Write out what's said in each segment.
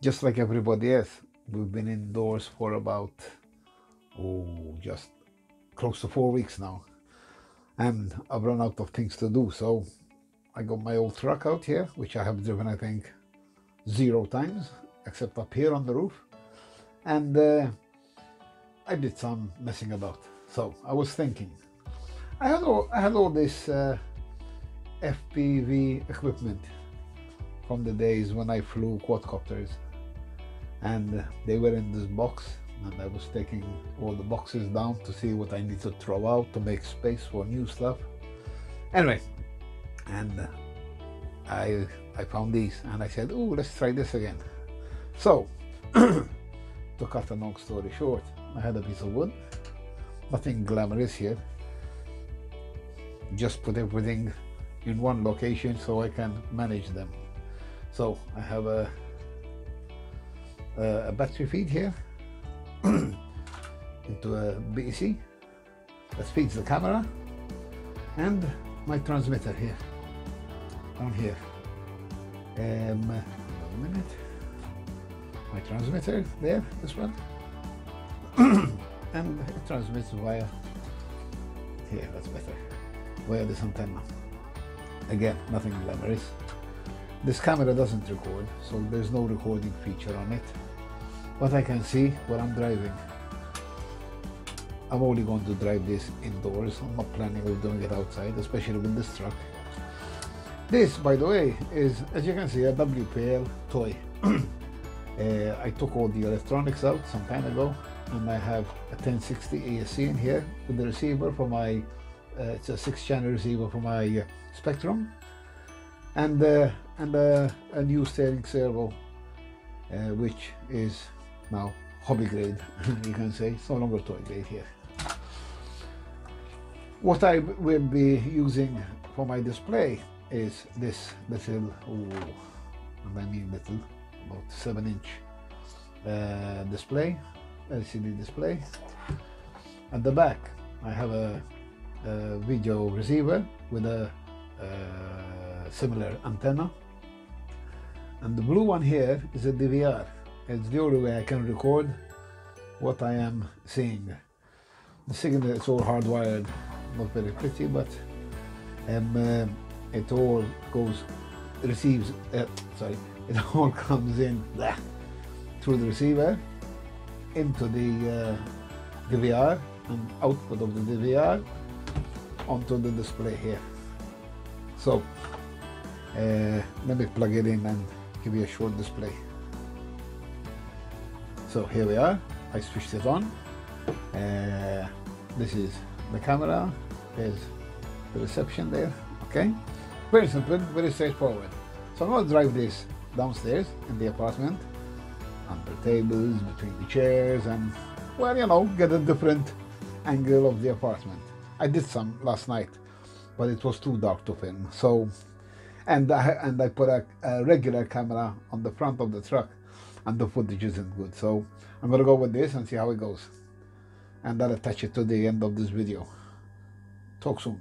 just like everybody else, we've been indoors for about, just close to 4 weeks now. And I've run out of things to do. So I got my old truck out here, which I have driven, I think, 0 times, except up here on the roof. And I did some messing about. So I was thinking, I had all this FPV equipment from the days when I flew quadcopters, and they were in this box, and I was taking all the boxes down to see what I need to throw out to make space for new stuff. Anyway, and I found these, and I said, "Oh, let's try this again." So, to cut a long story short, I had a piece of wood, nothing glamorous here. Just put everything in one location so I can manage them. So I have a battery feed here into a BEC that feeds the camera, and my transmitter here, down here. A minute. My transmitter there, this one, and it transmits via here. That's better. Via this antenna. Again, nothing glamorous. This camera doesn't record, so there's no recording feature on it. But I can see where I'm driving. I'm only going to drive this indoors. I'm not planning on doing it outside, especially with this truck. This, by the way, is, as you can see, a WPL toy. I took all the electronics out some time ago, and I have a 1060 ASC in here with the receiver for my, it's a 6-channel receiver for my Spectrum, and a new steering servo, which is now hobby grade, you can say. It's no longer toy grade here. What I will be using for my display is this little, and I mean little, about 7-inch display, LCD display. At the back I have a video receiver with a similar antenna, and the blue one here is a DVR. It's the only way I can record what I am seeing. The signal is all hardwired, not very pretty, but it all goes, receives, it all comes in through the receiver into the DVR, and output of the DVR onto the display here. So let me plug it in and give you a short display. So here we are. I switched it on. This is the camera. There's the reception there. Okay, very simple, very straightforward. So I'm going to drive this downstairs in the apartment, under tables, between the chairs, and, well, you know, get a different angle of the apartment. I did some last night, but it was too dark to film. So, and I put a regular camera on the front of the truck, and the footage isn't good. So I'm gonna go with this and see how it goes, and I'll attach it to the end of this video. Talk soon.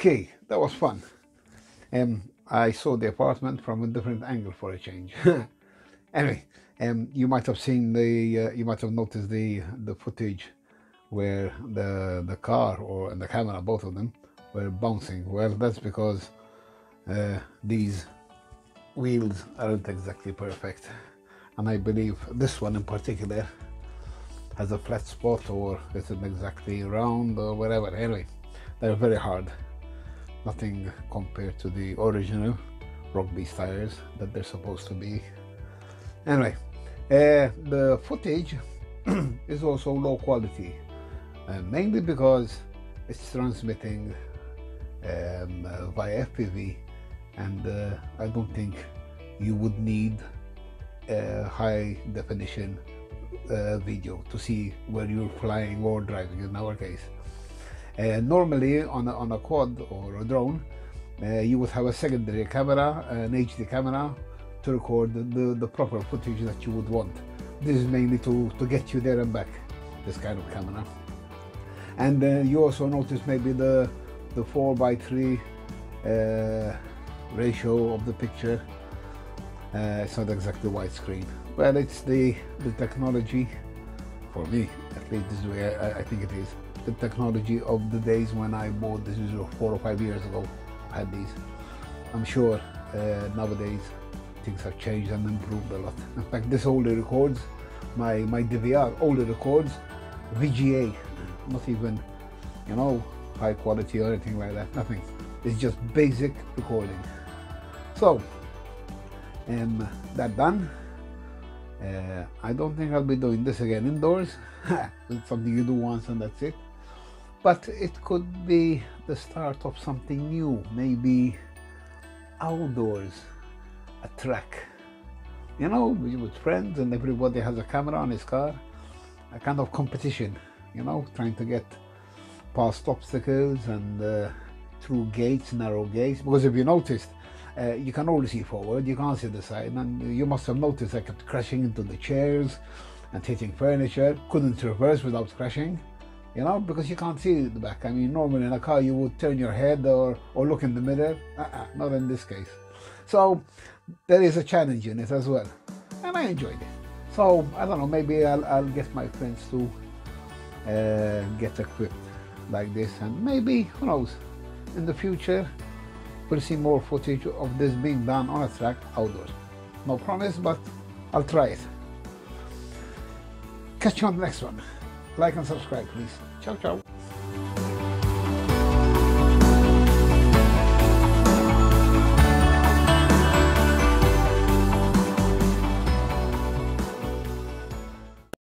Okay, that was fun. I saw the apartment from a different angle for a change. Anyway, you might have seen you might have noticed the footage where the car or the camera, both of them, were bouncing. Well, that's because these wheels aren't exactly perfect, and I believe this one in particular has a flat spot, or isn't exactly round or whatever. Anyway, they're very hard. Nothing compared to the original Rock Beast tires that they're supposed to be. Anyway, the footage is also low quality, mainly because it's transmitting via FPV, and I don't think you would need a high definition video to see where you're flying or driving in our case. Normally on a quad or a drone, you would have a secondary camera, an HD camera, to record the proper footage that you would want. This is mainly to get you there and back, this kind of camera. And you also notice maybe the 4:3 ratio of the picture. It's not exactly widescreen. Well, it's the technology, for me at least, this is the way I think it is. The technology of the days when I bought this 4 or 5 years ago. I had these. I'm sure nowadays things have changed and improved a lot. In fact, this only records my DVR, only records VGA, not even, you know, high quality or anything like that. Nothing. It's just basic recording. So, that done. I don't think I'll be doing this again indoors. It's something you do once and that's it. But it could be the start of something new, maybe outdoors, a track. You know, with friends and everybody has a camera on his car, a kind of competition, you know, trying to get past obstacles and through gates, narrow gates. Because if you noticed, you can only see forward, you can't see the side, and you must have noticed I kept crashing into the chairs and hitting furniture, couldn't reverse without crashing, you know, because you can't see the back. I mean, normally in a car you would turn your head or look in the mirror. Not in this case. So there is a challenge in it as well, and I enjoyed it. So I don't know, maybe I'll get my friends to get equipped like this, and maybe, who knows, in the future we'll see more footage of this being done on a track outdoors. No promise, but I'll try it. Catch you on the next one. Like and subscribe, please. Ciao, ciao.